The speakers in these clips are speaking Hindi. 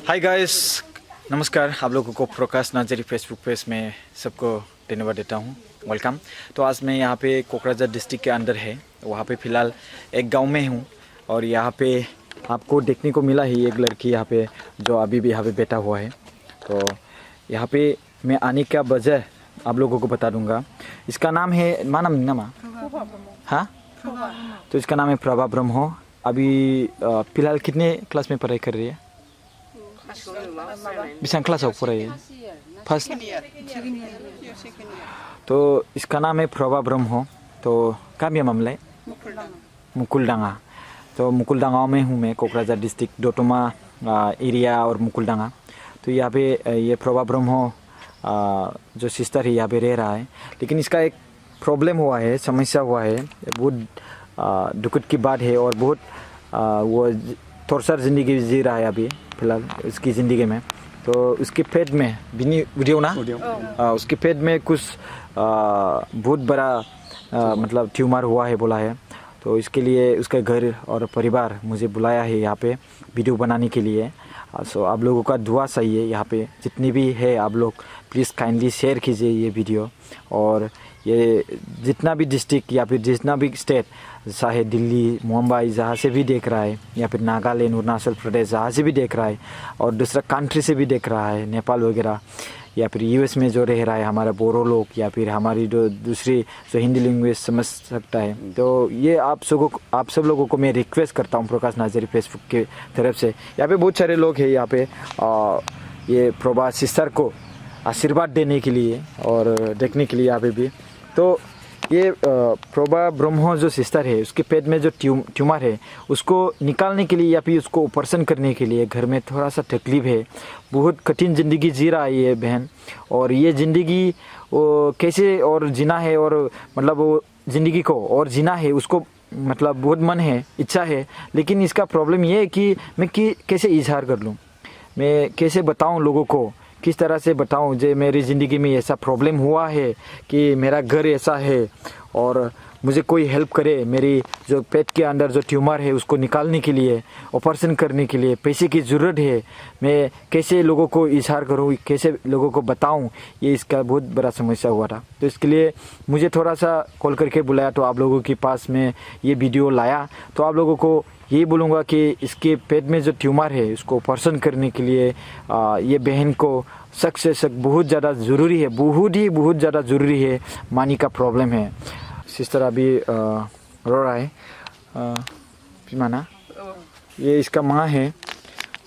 हाय गाइस, नमस्कार। आप लोगों को प्रकाश नाजरी फेसबुक पेज में सबको धन्यवाद देता हूँ, वेलकम। तो आज मैं यहाँ पे कोकराझार डिस्ट्रिक्ट के अंदर है, वहाँ पे फ़िलहाल एक गांव में हूँ और यहाँ पे आपको देखने को मिला ही एक लड़की यहाँ पे जो अभी भी यहाँ पे बैठा हुआ है। तो यहाँ पे मैं आने का वजह आप लोगों को बता दूँगा। इसका नाम है नामा हाँ, तो इसका नाम है प्रभा ब्रह्मो। अभी फ़िलहाल कितने क्लास में पढ़ाई कर रही है? बिसां क्लासाव फरायो? फर्स्ट। तो इसका नाम है प्रभा ब्रह्मो। तो गामिया मामलाय मुकुलडांगा। तो मुकुलडांगा में हूँ मैं, कोकराझार डिस्ट्रिक्ट डोटोमा एरिया और मुकुलडांगा। तो यहाँ पे ये प्रभा ब्रह्मो जो सिस्टर है यहाँ पे रह रहा है, लेकिन इसका एक प्रॉब्लम हुआ है, समस्या हुआ है, बहुत दुखद की बात है और बहुत वो टॉर्चर ज़िंदगी जी रहा है अभी फ़िलहाल इसकी ज़िंदगी में। तो उसके पेट में बिनी उड़ियो ना उसके पेट में कुछ बहुत बड़ा मतलब ट्यूमर हुआ है बोला है। तो इसके लिए उसका घर और परिवार मुझे बुलाया है यहाँ पे वीडियो बनाने के लिए। सो आप लोगों का दुआ चाहिए यहाँ पे, जितनी भी है आप लोग प्लीज़ काइंडली शेयर कीजिए ये वीडियो। और ये जितना भी डिस्ट्रिक्ट या फिर जितना भी स्टेट, चाहे दिल्ली, मुंबई जहाँ से भी देख रहा है, या फिर नागालैंड, अरुणाचल प्रदेश जहाँ से भी देख रहा है, और दूसरा कंट्री से भी देख रहा है, नेपाल वगैरह, या फिर यूएस में जो रह रहा है हमारा बोरो लोग, या फिर हमारी जो दूसरी जो हिंदी लैंग्वेज समझ सकता है। तो ये आप सब लोगों को मैं रिक्वेस्ट करता हूँ प्रकाश नाजरी फेसबुक के तरफ से। यहाँ पे बहुत सारे लोग हैं यहाँ पे ये प्रभा सिस्टर को आशीर्वाद देने के लिए और देखने के लिए यहाँ पे भी। तो ये प्रभा ब्रह्मो जो सिस्टर है, उसके पेट में जो ट्यूमर है उसको निकालने के लिए या फिर उसको ऑपरेशन करने के लिए घर में थोड़ा सा तकलीफ है। बहुत कठिन ज़िंदगी जी रहा है ये बहन, और ये ज़िंदगी वो कैसे और जीना है, और मतलब वो ज़िंदगी को और जीना है उसको मतलब बहुत मन है, इच्छा है। लेकिन इसका प्रॉब्लम ये है कि मैं कैसे इजहार कर लूँ, मैं कैसे बताऊँ लोगों को, किस तरह से बताऊं जो मेरी ज़िंदगी में ऐसा प्रॉब्लम हुआ है कि मेरा घर ऐसा है और मुझे कोई हेल्प करे, मेरी जो पेट के अंदर जो ट्यूमर है उसको निकालने के लिए, ऑपरेशन करने के लिए पैसे की ज़रूरत है। मैं कैसे लोगों को इजहार करूं, कैसे लोगों को बताऊं, ये इसका बहुत बड़ा समस्या हुआ था। तो इसके लिए मुझे थोड़ा सा कॉल करके बुलाया, तो आप लोगों के पास में ये वीडियो लाया। तो आप लोगों को यही बोलूँगा कि इसके पेट में जो ट्यूमर है उसको ऑपरेशन करने के लिए ये बहन को सख्त से सख्त बहुत ज़्यादा ज़रूरी है, बहुत ज़्यादा ज़रूरी है। मानी का प्रॉब्लम है। सिस्टर अभी रो रहा है माना, ये इसका माँ है,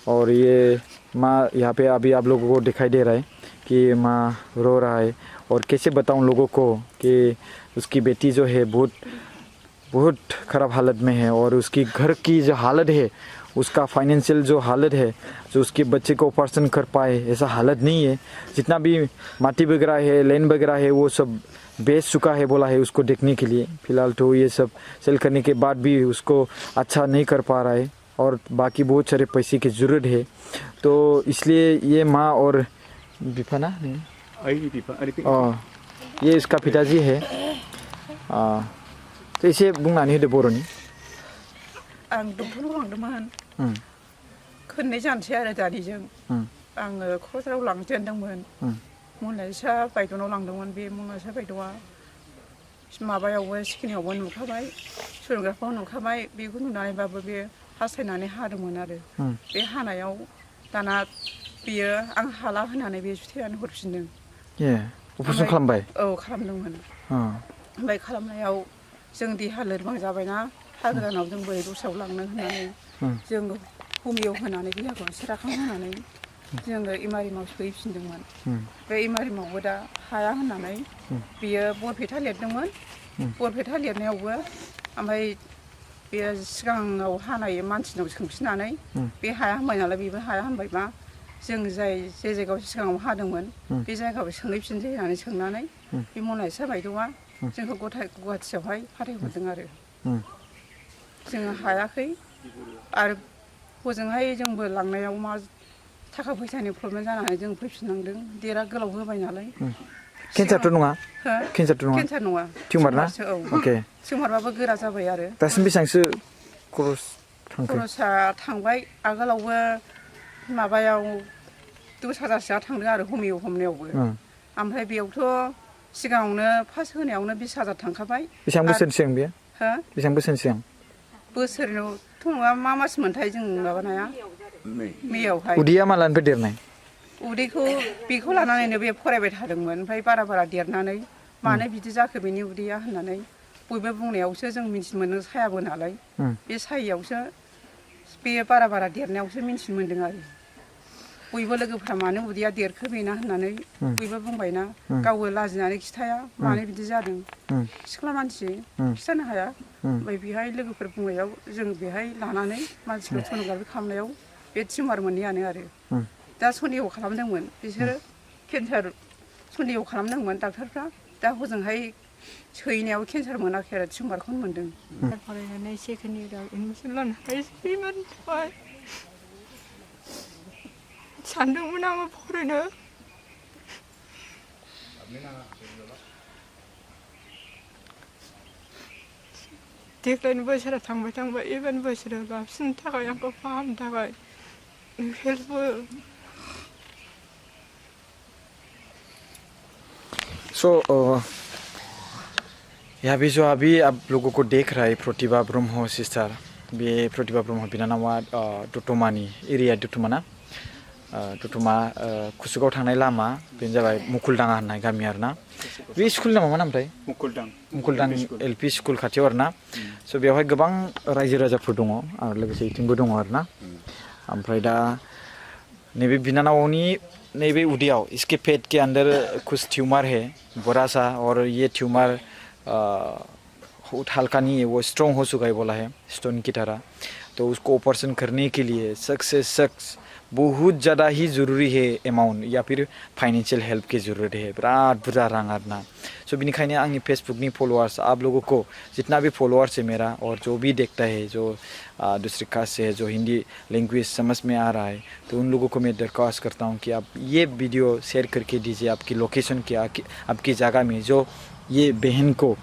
और ये माँ यहाँ पे अभी आप लोगों को दिखाई दे रहा है कि माँ रो रहा है। और कैसे बताऊँ लोगों को कि उसकी बेटी जो है बहुत ख़राब हालत में है, और उसकी घर की जो हालत है, उसका फाइनेंशियल जो हालत है, जो उसके बच्चे को ऑपरेशन कर पाए ऐसा हालत नहीं है। जितना भी माटी वगैरह है, लैंड वगैरह है, वो सब बेच चुका है बोला है उसको देखने के लिए। फ़िलहाल तो ये सब सेल करने के बाद भी उसको अच्छा नहीं कर पा रहा है, और बाकी बहुत सारे पैसे की ज़रूरत है। तो इसलिए ये माँ और बिफाना ये इसका पिताजी है। तो इसे बुंनानै होदो बर'नि। आं डक्टरनाव लांदोंमोन, खोननै जानोसै आरो दानिजों। आङो क'क्राझाराव लांनो दोनदोंमोन, मनालिसा बायद'नाव लांदोंमोन। बे मनालिसा बायद'आ माबायावबो सिखिनायावबो नुखाबाय, सोनोग्राफाव नुखाबाय। बेखौ नुनानैबाबो बे हास्थायनानै हादोंमोन आरो बे हानायाव दाना बियो आं हाला होनानै बे जुथायानो हरफिनदों। अपारेसन खालामबाय? औ खालामदोंमोन। ओमफ्राय खालामनायाव जों देहा लोरबां जाबायना, हा गोदानाव जों बोरै दस्रायाव लांनो होननानै जों हमिय' होनानै देहाखौ सेराखां होनानै जोङो इमारिमाव सोहैफिनदोंमोन। बे इमारिमावबो दा हाया होननानै बियो बरपेटा लिरदोंमोन। बरपेटा लिरनायावबो ओमफ्राय बेयो सिगाङाव हानाय मानसिनाव सोंफिननानै बे हाया हामबाय नालाय, बेबो हाया हामबायबा जों जे जायगायाव सिगाङाव हादोंमोन बे जायगायाव सोंहैफिनसै होननानै सोंनानै बे मनालिसा बायद'आ जोंखौ गुवाहाटियावहाय फाथायहरदों आरो जोङो हायाखै। आरो हजोंहाय जोंबो लांनायाव मा थाखा फैसानि प्रब्लेम जानानै जों फैफिननांदों। देरा गोलाव होबाय नालाय। केन्सारथ' नङा? केन्सारथ' नङा? केन्सार नङा, टिउमार ना? औ। अके। टिउमारबाबो गोरा जाबाय आरो। दासिम बेसेबांसो खरस थांखो? खरसा थांबाय। आगोलावबो माबायाव 10,000सोआ थांदों आरो हमिय हमनायावबो ओमफ्राय बेयावथ' सिगाङावनो फार्स्ट होनायावनो 20,000 थांखाबाय बेसेबां बोसोर सिगां बेयो हो बेसेबां बोसोर सिगां बोसोरावथ' नङा मा मास मोनथाय जों माबानाया मेयावहाय उदैया मालानिफ्राय देरनाय उदैखौ बेखौ लानानैनो बे फरायबाय थादोंमोन ओमफ्राय बारा देरनानै मानो बिदि जाखो बेनि उदैया होननानै बयबो बुंनायावसो जों मिथिनो मोनदों सायाबो नालाय बे सायियावसो बे बारा देरनायावसो मिथिनो मोन्दों आरो बयबो लोगोफ्रा मानो उदैया देरखो बेना होननानै बयबो बुंबायना गावबो लाजिनानै खिथाया मानो बिदि जादों सिख्ला मानसि खिथानो हाया ओमफ्राय बेहाय लोगोफोर बुंनायाव जों बेहाय लानानै मानसिखौ सन'ग्राफि खालामनायाव बे टिउमार मोनैयानो आरो दा सन्देह खालामदोंमोन बिसोरो केन्सार सन्देह खालामदोंमोन डाक्टारफ्रा दा हजोंहाय सैनायाव केन्सार मोनाखै आरो टिउमारखौनो मोन्दों फरायनानै सेकेन्ड इयाराव एडमिसन लानो हायासैमोन सानदोंमोन आङो फरायनो देग्लायनि बोसोरा थांबाय एबारनि बोसोराव लाफिननो थाखाय आंखौ फाहामनो थाखाय हेल्प सो यहाँ पे जो अभी आप लोगों को देख रहा है प्रतिभा ब्रह्म सिस्टर बे प्रतिभा ब्रह्म बिनानावा दुथुमानि एरिया दुथुमा ना दुथुमा कुसुगाव थांनाय लामा बेनो जाबाय मुकुलदाङा होननाय गामि आरो ना बे स्कुल नामा मा नामथाय मुकुलदां एलपि स्कुल खाथियाव आरो ना स' बेवहाय गोबां रायजो राजाफोर दङ आरो लोगोसे इथिंबो दङ आरो ना ओमफ्राय दा नैबे बिनानावनि नैबे उदैयाव इसके पेट के अंदर कुछ ट्यूमर है बड़ा सा और ये ट्यूमर हल्का नहीं है वो स्ट्रॉन्ग हो चुका है बोला है स्टोन की तरह तो उसको ऑपरेशन करने के लिए सख्त बहुत ज़्यादा ही ज़रूरी है अमाउंट या फिर फाइनेंशियल हेल्प की ज़रूरत है बिराद बुरजा रां आरना सो बेनिखायनो आंनि फेसबुकनि फॉलोअर्स आप लोगों को जितना भी फॉलोअर्स है मेरा और जो भी देखता है जो दूसरी कास्ट से है जो हिंदी लैंग्वेज समझ में आ रहा है तो उन लोगों को मैं दरख्वास्त करता हूँ कि आप ये वीडियो शेयर करके दीजिए आपकी लोकेशन क्या आपकी जगह में जो ये बहन को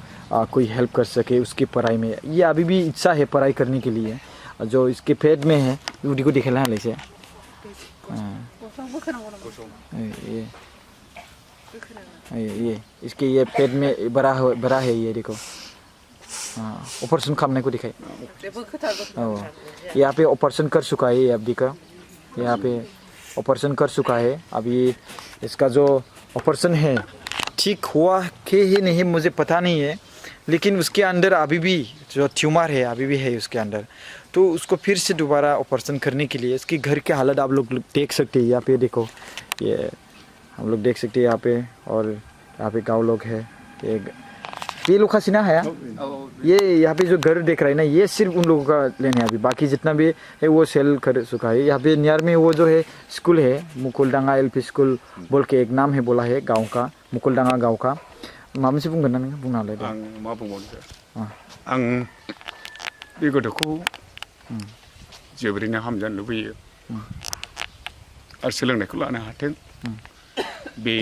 कोई हेल्प कर सके उसकी पढ़ाई में ये अभी भी इच्छा है पढ़ाई करने के लिए जो इसके पेट में है उड़ी को दिखेला है से ये इसके ये पेट में बड़ा है ये देखो ऑपरेशन करने को दिखाई यहाँ पे ऑपरेशन कर चुका है अभी का यहाँ पे ऑपरेशन कर चुका है अभी इसका जो ऑपरेशन है ठीक हुआ कि ही नहीं मुझे पता नहीं है लेकिन उसके अंदर अभी भी जो ट्यूमर है अभी भी है उसके अंदर तो उसको फिर से दोबारा ऑपरेशन करने के लिए इसके घर के हालत आप लोग देख सकते हैं यहाँ पे देखो ये हम लोग देख सकते हैं यहाँ पे और यहाँ पे गाँव लोग है ये लोग खासी ना है ये यहाँ पे जो घर देख रहा है ना ये सिर्फ उन लोगों का लेने अभी बाकी जितना भी है वो सेल कर चुका है यहाँ पे नियर में वो जो है स्कूल है मुकुलदाङा एलपी स्कूल बोल के एक नाम है बोला है गाँव का मुकुलदाङा गाँव का माबा मोनसे बुंगोन ना नोङो बुंना होलाय आं मा बुंबावनो आं बे गथ'खौ जोबोरैनो हामजानो लुबैयो आरो सोलोंनायखौ लानो हाथों बे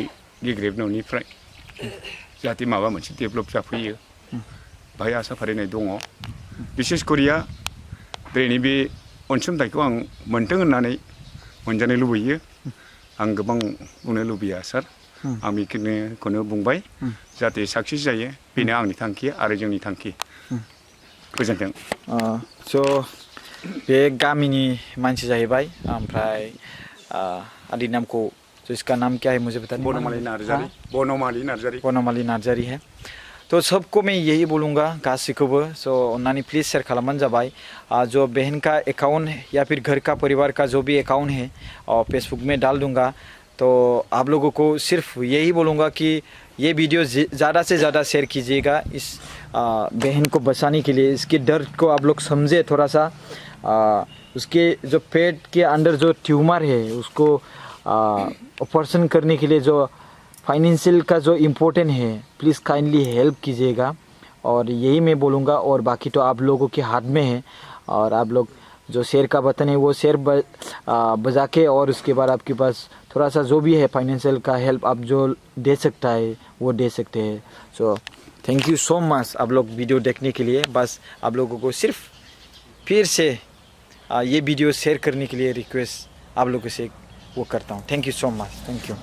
गेग्रेब न'निफ्राय जाहाथे माबा मोनसे डेभेलप जाफैयो बाहाय आसा फारिनाय दङ बिसेस करिया दिनैनि बे अनसुंथाइखौ आं मोनथों होननानै मोनजानो लुबैयो आं गोबां बुंनो लुबैया सार आं बेखौनो बुंबाय जाहाथे साक्सेस जायो बेनो आंनि थांखि आरो जोंनि थांखि गोजोन्थों स' बे गामिनि मानसि जाहैबाय ओमफ्राय आदि नामखौ जो इसका नाम क्या है मुझे बता बनमाली नार्जारी है तो सबको मैं यही बोलूँगा गासिखौबो सो अन्नानै प्लीज़ शेयर खालामबानो जाबाय जो बहन का अकाउंट है या फिर घर का परिवार का जो भी अकाउंट है और फेसबुक में डाल दूँगा तो आप लोगों को सिर्फ यही बोलूँगा कि ये वीडियो ज़्यादा से ज़्यादा शेयर कीजिएगा इस बहन को बचाने के लिए इसके दर्द को आप लोग समझे थोड़ा सा उसके जो पेट के अंदर जो ट्यूमर है उसको ऑपरेशन करने के लिए जो फाइनेंशियल का जो इम्पोर्टेंट है प्लीज़ काइंडली हेल्प कीजिएगा और यही मैं बोलूँगा और बाकी तो आप लोगों के हाथ में है और आप लोग जो शेयर का बटन है वो शेयर बजा के और उसके बाद आपके पास थोड़ा सा जो भी है फाइनेंशियल का हेल्प आप जो दे सकता है वो दे सकते हैं so thank you so much आप लोग वीडियो देखने के लिए बस आप लोगों को सिर्फ फिर से ये वीडियो शेयर करने के लिए रिक्वेस्ट आप लोगों से वो करता हूँ। Thank you so much, thank you.